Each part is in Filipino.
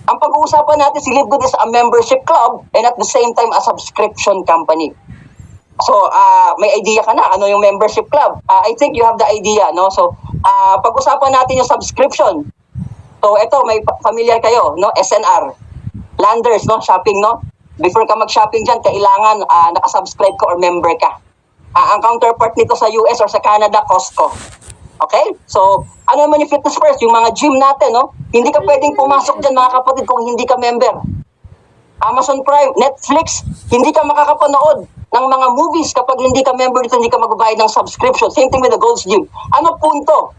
Ang pag-uusapan natin, si Live Good is a membership club and at the same time a subscription company. So, may idea ka na ano yung membership club? I think you have the idea, no? So, pag-usapan natin yung subscription. So, ito, may familiar kayo, no? SNR, Landers, no? Shopping, no? Before ka mag-shopping dyan, kailangan nakasubscribe ka or member ka. Ang counterpart nito sa US or sa Canada, Costco. Okay? So, ano naman yung Fitness First? Yung mga gym natin, no? Hindi ka pwedeng pumasok dyan, mga kapatid, kung hindi ka member. Amazon Prime, Netflix, hindi ka makakapanood ng mga movies kapag hindi ka member dito, hindi ka magbabayad ng subscription. Same thing with the Gold's Gym. Ano punto?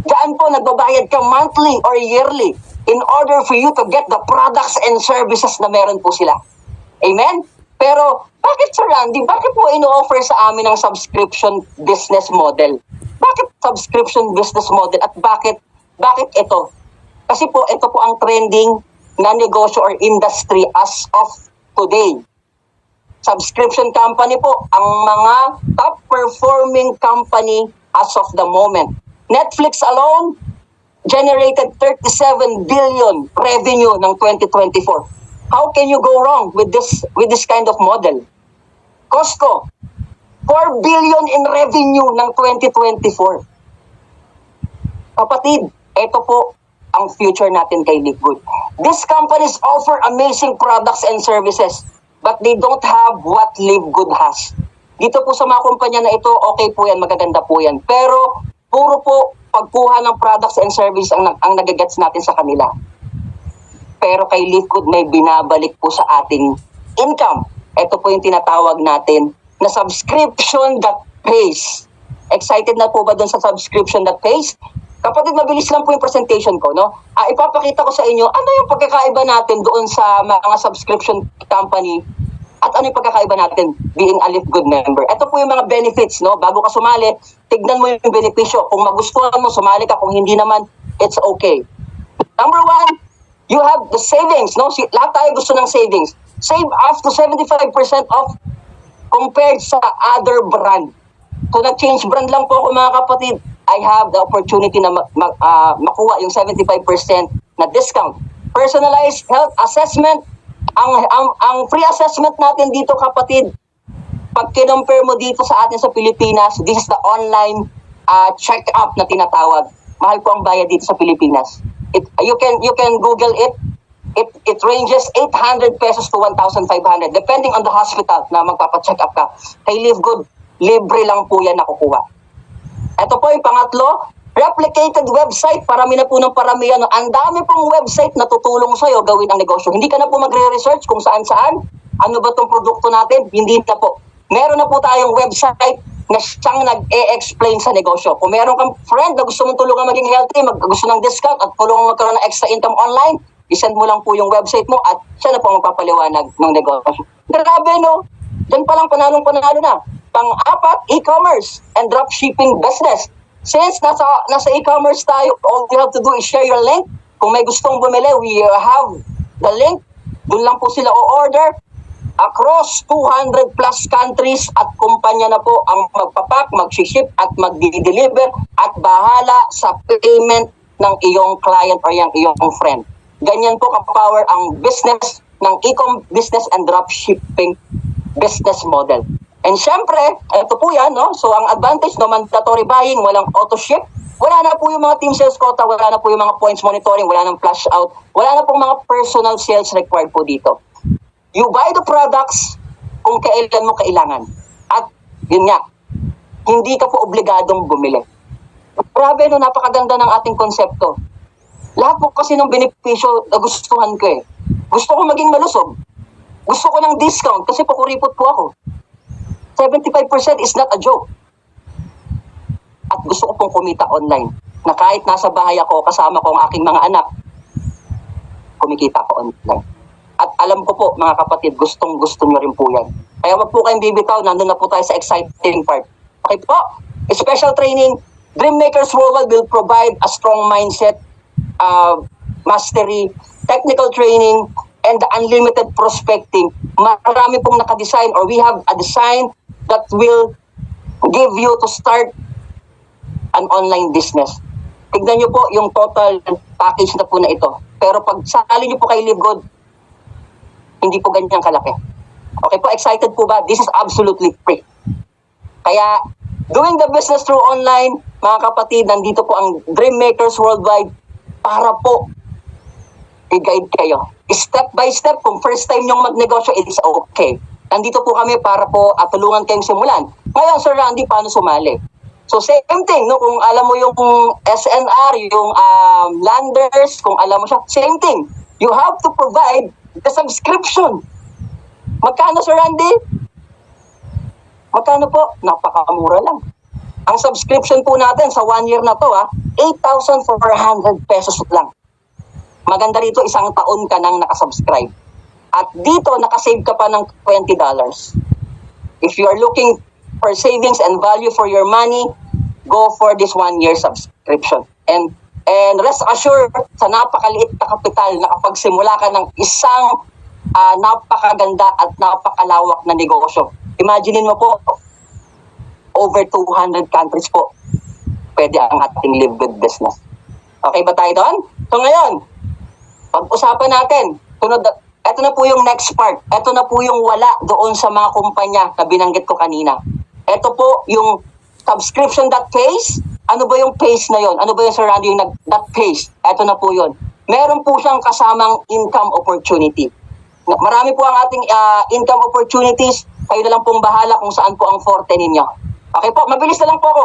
Daan po nagbabayad ka monthly or yearly in order for you to get the products and services na meron po sila. Amen? Pero, bakit Sir Randy, bakit mo ino-offer sa amin ang subscription business model? Bakit subscription business model at bakit ito? Kasi po, ito po ang trending na negosyo or industry as of today. Subscription company po, ang mga top performing company as of the moment. Netflix alone generated 37 billion revenue ng 2024. How can you go wrong with this kind of model? Costco, 4 billion in revenue ng 2024. Kapatid, ito po ang future natin kay Live Good. These companies offer amazing products and services, but they don't have what Live Good has. Dito po sa mga kumpanya na ito, okay po yan, magaganda po yan. Pero, puro po pagkuha ng products and services ang nagagets natin sa kanila. Pero kay Live Good may binabalik po sa ating income. Ito po yung tinatawag natin na subscription that pays. Excited na po ba dun sa subscription that pays? Kapatid, mabilis lang po yung presentation ko, no? Ipapakita ko sa inyo ano yung pagkakaiba natin doon sa mga subscription company at ano yung pagkakaiba natin being a Live Good member. Ito po yung mga benefits, no? Bago ka sumali, tignan mo yung benepisyo. Kung magustuhan mo, sumali ka. Kung hindi naman, it's okay. Number one, you have the savings, no? Lahat tayo gusto ng savings. Save up to 75% off compared sa other brand. Kung nag-change brand lang po ako, mga kapatid, I have the opportunity na makuha yung 75% na discount. Personalized health assessment, ang free assessment natin dito, kapatid, pag kinompare mo dito sa atin sa Pilipinas, this is the online check-up na tinatawag. Mahal po ang bayad dito sa Pilipinas. You can Google it. It ranges 800 pesos to 1,500 depending on the hospital na magpapacheck up ka. Kay Live Good, libre lang po yan nakukuha. Ito po yung pangatlo, replicated website. Parami na po ng paramihan. Ang dami pong website na tutulong sa'yo gawin ang negosyo. Hindi ka na po magre-research kung saan-saan. Ano ba itong produkto natin? Hindi na po. Meron na po tayong website na siyang nag-e-explain sa negosyo. Kung meron kang friend na gusto mong tulungan maging healthy, gusto ng discount at tulungan magkaroon ng extra income online, isend mo lang po yung website mo at siya na po magpapaliwanag ng negosyo. Grabe, no? Diyan pa lang panalong-panalo na. Pang-apat, e-commerce and dropshipping business. Since nasa e-commerce tayo, all you have to do is share your link. Kung may gustong bumili, we have the link. Doon lang po sila o-order. Across 200 plus countries at kumpanya na po ang magpapak, mag-ship at mag-deliver at bahala sa payment ng iyong client o yung iyong friend. Ganyan po ka-power ang business ng e-com business and dropshipping business model. And syempre, ito po yan, no? So ang advantage, no, mandatory buying, walang auto-ship, wala na po yung mga team sales quota, wala na po yung mga points monitoring, wala nang flash out, wala na po mga personal sales required po dito. You buy the products kung kailan mo kailangan. At yun nga, hindi ka po obligadong bumili. Grabe, no, napakaganda ng ating konsepto. Lahat po kasi ng benepisyo na gustuhan ko eh. Gusto ko maging malusog. Gusto ko ng discount kasi pakuripot po ako. 75% is not a joke. At gusto ko pong kumita online. Na kahit nasa bahay ako, kasama ko ang aking mga anak, kumikita ko online. At alam ko po, mga kapatid, gustong-gusto nyo rin po yan. Kaya wag po kayong bibitaw, nandun na po tayo sa exciting part. Okay po, special training, Dreammakers Worldwide will provide a strong mindset, mastery, technical training, and the unlimited prospecting. Marami pong nakadesign or we have a design that will give you to start an online business. tignan nyo po yung total package na po na ito. Pero pag sakali nyo po kay Live Good, hindi po ganyan kalaki. Okay po, excited po ba? This is absolutely free. Kaya, doing the business through online, mga kapatid, nandito po ang Dream Makers Worldwide para po i-guide kayo. Step by step, kung first time nyong magnegosyo, it's okay. Nandito po kami para po tulungan kayong simulan. Ngayon, Sir Randy, paano sumali? So, same thing, no? Kung alam mo yung SNR, yung landers, kung alam mo siya, same thing. You have to provide the subscription. Magkano, Sir Randy? Magkano po? Napakamura lang. Ang subscription po natin sa 1 year na to, 8,400 pesos lang. Maganda rito, isang taon ka nang nakasubscribe. At dito, nakasave ka pa ng $20. If you are looking for savings and value for your money, go for this 1 year subscription. And rest assured, sa napakaliit na kapital, nakapagsimula ka ng isang napakaganda at napakalawak na negosyo. Imaginein mo po, over 200 countries po, pwede ang ating Live Good business. Okay ba tayo doon? So ngayon, pag-usapan natin, ito na po yung next part. Ito na po yung wala doon sa mga kumpanya na binanggit ko kanina. Ito po yung subscription.phase. Ano ba yung phase na yon? Ano ba yung surrounding that phase? Ito na po yun. Meron po siyang kasamang income opportunity. Marami po ang ating income opportunities. Kayo na lang pong bahala kung saan po ang forte ninyo. Okay po, mabilis na lang po ako.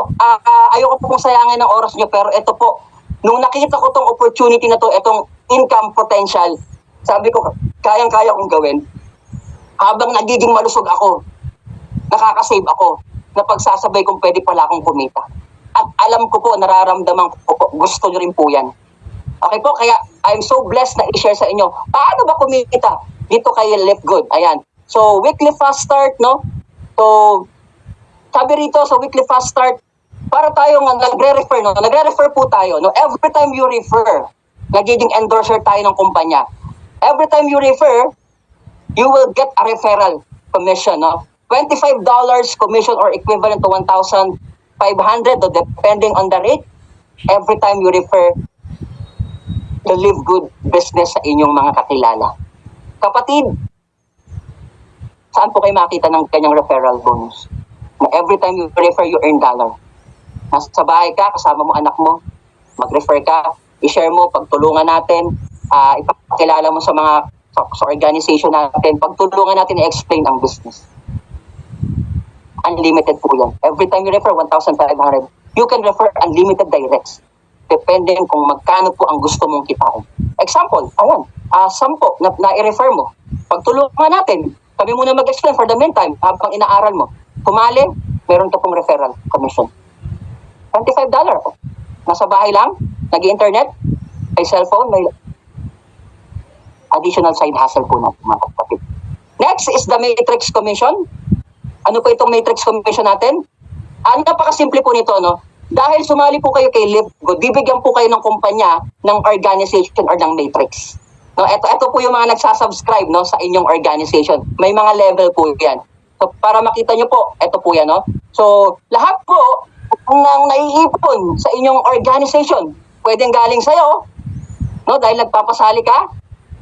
Ayoko po pong sayangin ng oras nyo, pero ito po, nung nakita ko tong opportunity na to, itong income potential, sabi ko, kayang-kaya kong gawin. Habang nagiging malusog ako, nakakasave ako, na pagsasabay kung pwede pala akong kumita. At alam ko po, nararamdaman ko po, gusto nyo rin po yan. Okay po, kaya I'm so blessed na i-share sa inyo. Paano ba kumita? Dito kay Live Good. Ayan. So, weekly fast start, no? So, sabi rito sa weekly fast start, para tayong nagre-refer, no? Nagre-refer po tayo, no? Every time you refer, nagiging endorser tayo ng kumpanya. Every time you refer, you will get a referral commission, no? $25 commission or equivalent to 1,500, depending on the rate, every time you refer the Live Good business sa inyong mga kakilala. Kapatid, saan po kayo makita ng kanyang referral bonus? Na every time you refer, you earn dollar. Nasa bahay ka, kasama mo anak mo, mag-refer ka, i-share mo, pagtulungan natin, ipakilala mo sa mga sa organization natin, pagtulungan natin i-explain ang business. Unlimited po yan. Every time you refer, 1,500. You can refer unlimited directs. Depending kung magkano po ang gusto mong kitain. Example, ayan, 10 na i-refer mo. Pagtulungan natin, kami muna mag-explain for the meantime, habang inaaral mo. Kumali, meron ka pong referral commission. $25. Nasa bahay lang, nag-internet, may cellphone, may additional side hustle po natin, mga kapatid. Next is the matrix commission. Ano po itong matrix commission natin? Napakasimple po nito, no? Dahil sumali po kayo kay Live Good, bibigyan po kayo ng kumpanya, ng organization or ng matrix. No, ito po yung mga nagsasubscribe, no, sa inyong organization. May mga level po yan. So, para makita nyo po, ito po yan, no? So, lahat po ng naiipon sa inyong organization, pwedeng galing sa'yo, no? Dahil nagpapasali ka,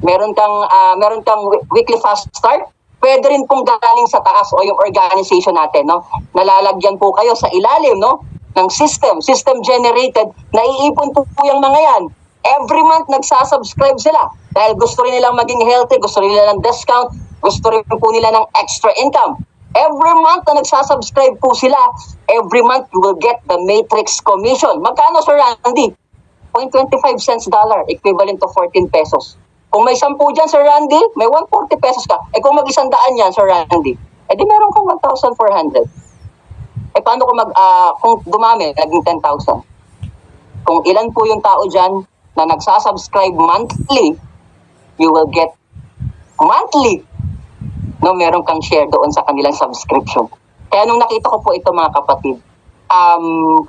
meron kang weekly fast start, pwede rin pong galing sa taas o yung organization natin, no? Nalalagyan po kayo sa ilalim, no, ng system generated, naiipon po yung mga yan. Every month nagsasubscribe sila dahil gusto rin nilang maging healthy, gusto rin nila ng discount, gusto rin po nila ng extra income. Every month na nagsasubscribe po sila, every month you will get the matrix commission. Magkano, Sir Randy? 0.25 cents dollar, equivalent to 14 pesos. Kung may 10 dyan, Sir Randy, may 140 pesos ka. Kung mag-100 yan, Sir Randy, di meron kang 1,400. Paano kung dumami, naging 10,000? Kung ilan po yung tao dyan na nagsasubscribe monthly, you will get monthly, no, meron kang share doon sa kanilang subscription. Kaya nung nakita ko po ito, mga kapatid,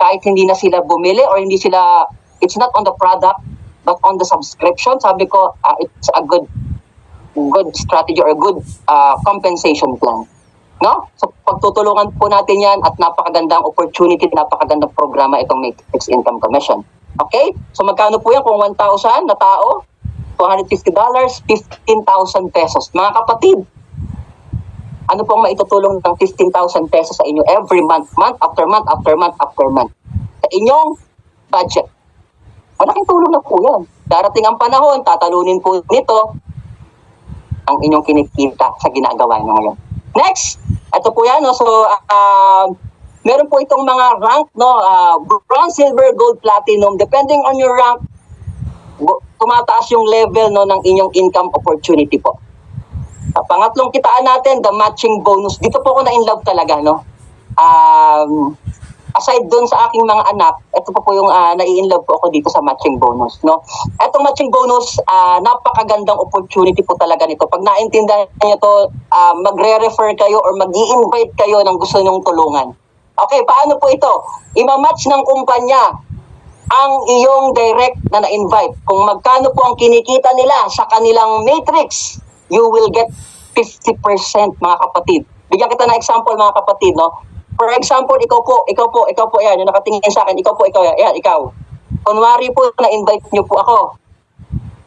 kahit hindi na sila bumili or hindi sila, it's not on the product, but on the subscription, sabi ko, it's a good strategy or good compensation plan. No? So, pagtutulungan po natin yan at napakagandang opportunity, napakagandang programa itong Matrix Income Commission. Okay? So magkano po yan kung 1,000 na tao? $250, 15,000 pesos. Mga kapatid, ano pong maitutulong ng 15,000 pesos sa inyo every month, month after month after month after month? Sa inyong budget. Malaking tulong na po yan. Darating ang panahon, tatalunin po nito ang inyong kinikita sa ginagawa nyo ngayon. Next, ito po yan. No? So, meron po itong mga rank, no? Bronze, silver, gold, platinum. Depending on your rank, tumataas yung level, no, ng inyong income opportunity po. Pangatlong kitaan natin, the matching bonus. Dito po ako na-inlove talaga, no? Aside doon sa aking mga anak, ito po yung nai-inlove po ako dito sa matching bonus, no? Etong matching bonus, napakagandang opportunity po talaga nito. Pag naintindihan niyo to, magre-refer kayo or mag-i-invite kayo ng gusto nyong tulungan. Okay, paano po ito? Ima-match ng kumpanya ang iyong direct na na-invite. Kung magkano po ang kinikita nila sa kanilang matrix, you will get 50% mga kapatid. Bigyan kita ng example mga kapatid, no? For example, ikaw po, yan, yung nakatingin sa akin, ikaw. Kunwari po, na-invite niyo po ako.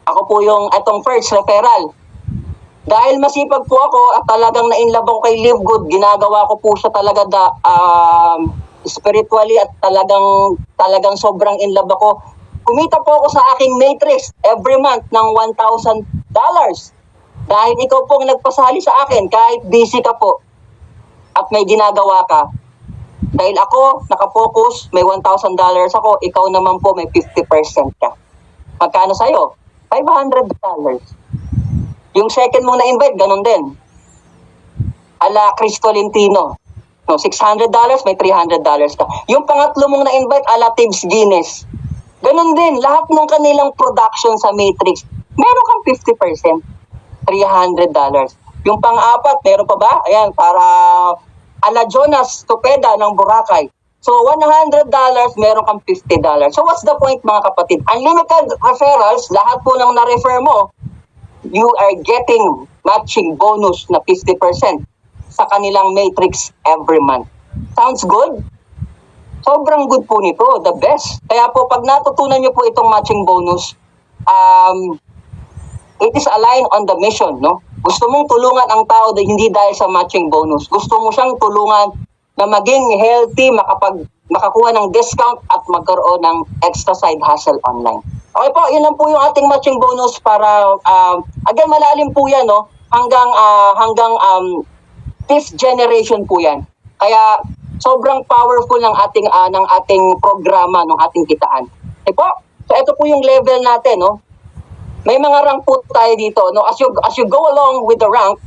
Ako po yung atong first referral. Dahil masipag po ako at talagang na-inlove ako kay Live Good, ginagawa ko po siya talaga spiritually at talagang sobrang in love ako. Kumita po ako sa aking matrix every month ng $1,000. Dahil ikaw pong nagpasali sa akin kahit busy ka po at may ginagawa ka. Dahil ako nakafocus, may $1,000 ako, ikaw naman po may 50% ka. Magkano sa'yo? $500. Yung second mong na-invite, ganun din. Ala Cristo Lentino. No, $600, may $300 ka. Yung pangatlo mong na-invite, ala Tibbs Guinness. Ganun din, lahat ng kanilang production sa Matrix, meron kang 50%, $300. Yung pang-apat, meron pa ba? Ayan, para ala Jonas Topeda ng Boracay. So, $100, meron kang $50. So, what's the point mga kapatid? Unlimited referrals, lahat po ng na-refer mo, you are getting matching bonus na 50%. Sa kanilang matrix every month. Sounds good? Sobrang good po nito, the best. Kaya po pag natutunan nyo po itong matching bonus, it is aligned on the mission, no? Gusto mong tulungan ang tao hindi dahil sa matching bonus. Gusto mo siyang tulungan na maging healthy, makakuha ng discount at magkaroon ng extra side hustle online. Okay po, yun lang po yung ating matching bonus para, again, malalim po yan, no? Hanggang 5th generation po yan. Kaya sobrang powerful ng ating programa, ng ating kitaan. Okay po? So ito po yung level natin, no? May mga rank po tayo dito, no? As you go along with the rank,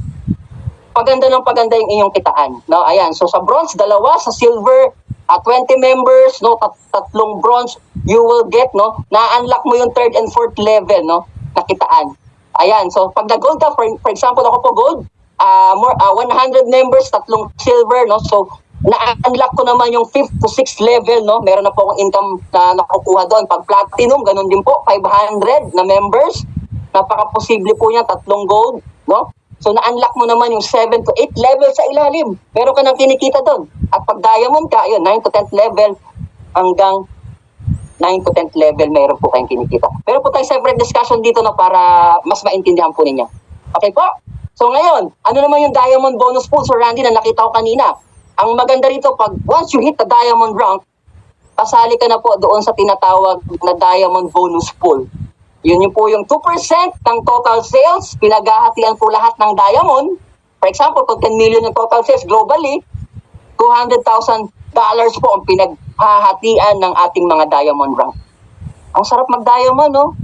paganda yung inyong kitaan, no? Ayan. So sa bronze, 2, sa silver, 20 members, no? 3 bronze, you will get, no? Na-unlock mo yung 3rd and 4th level, no? Na kitaan. Ayan. So pag na-gold ka, for example, ako po gold, 100 members, 3 silver, no? So, na-unlock ko naman yung 5th to 6th level, no? Meron na po akong income na nakukuha doon. Pag platinum, ganun din po, 500 na members. Napaka-posible po niya, 3 gold, no? So, na-unlock mo naman yung 7 to 8 level sa ilalim. Meron ka nang kinikita doon. At pag diamond ka, yun, 9 to 10th level, hanggang 9 to 10th level, meron po kayong kinikita. Meron po tayong separate discussion dito, no? Para mas maintindihan po ninyo. Okay po? So ngayon, ano naman yung diamond bonus pool, Sir Randy, na nakita ko kanina? Ang maganda rito, pag once you hit the diamond rank, pasali ka na po doon sa tinatawag na diamond bonus pool. Yun po yung 2% ng total sales, pinaghahatian po lahat ng diamond. For example, kung 10 million yung total sales globally, $200,000 po ang pinaghahatian ng ating mga diamond rank. Ang sarap mag-diamond, no?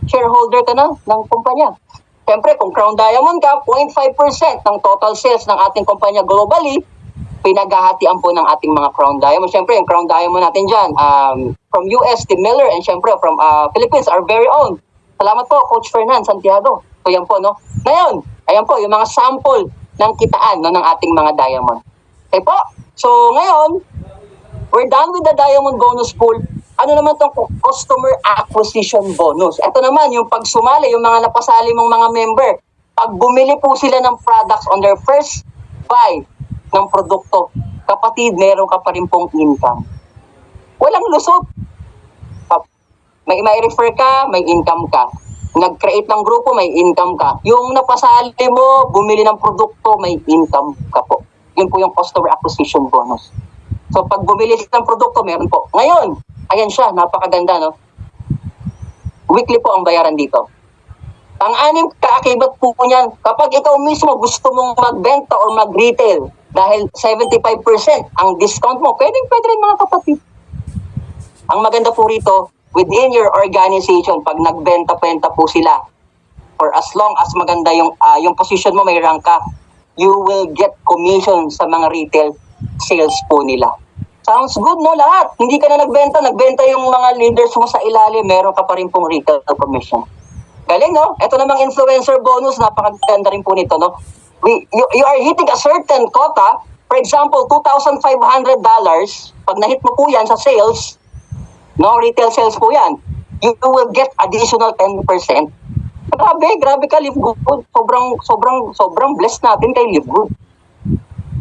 Shareholder ka na ng kumpanya. Siyempre, kung Crown Diamond ka, 0.5% ng total sales ng ating kumpanya globally, pinaghahatian po ng ating mga Crown Diamond. Siyempre, yung Crown Diamond natin dyan, from US, Tim Miller, and siyempre from Philippines, our very own. Salamat po, Coach Fernan Santiago. So yan po, no? Ngayon, ayan po, yung mga sample ng kitaan, no, ng ating mga diamond. Okay po? So ngayon, we're done with the diamond bonus pool. Ano naman itong customer acquisition bonus? Ito naman, yung pag sumali, yung mga napasali mong mga member, pag bumili po sila ng products on their first buy ng produkto, kapatid, meron ka pa rin pong income. Walang lusot. may refer ka, may income ka. Nag-create ng grupo, may income ka. Yung napasali mo, bumili ng produkto, may income ka po. Yun po yung customer acquisition bonus. So pag bumili ng produkto, meron po. Ngayon, ayan siya, napakaganda, no? Weekly po ang bayaran dito. Ang anim kaakibat po niyan, kapag ikaw mismo gusto mong magbenta or mag-retail, dahil 75% ang discount mo, pwede rin mga kapatid. Ang maganda po rito, within your organization, pag nagbenta-benta po sila, or as long as maganda yung position mo, may rank ka, you will get commission sa mga retail sales po nila. Sounds good, no? Lahat. Hindi ka na nagbenta yung mga leaders mo sa ilalim, meron ka pa rin pong retail commission. Galing, no? Ito namang influencer bonus, napakaganda rin po nito, no? You are hitting a certain quota, for example, $2,500, pag na-hit mo po yan sa sales, no, retail sales po yan, you will get additional 10%. Grabe ka, Live Good. Sobrang blessed natin kay Live Good.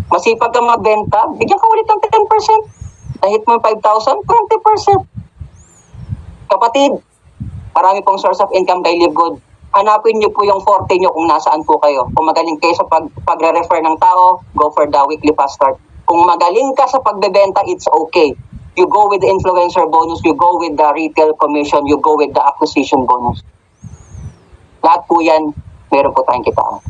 Masipag ka magbenta, bigyan ka ulit ng 10%. Na-hit mo 5,000, 20%. Kapatid, marami pong source of income kay Live Good. Hanapin niyo po yung forte niyo kung nasaan po kayo. Kung magaling kayo sa pagre-refer ng tao, go for the weekly fast start. Kung magaling ka sa pagbebenta, it's okay. You go with the influencer bonus, you go with the retail commission, you go with the acquisition bonus. Lahat po yan, meron po tayong kitaan.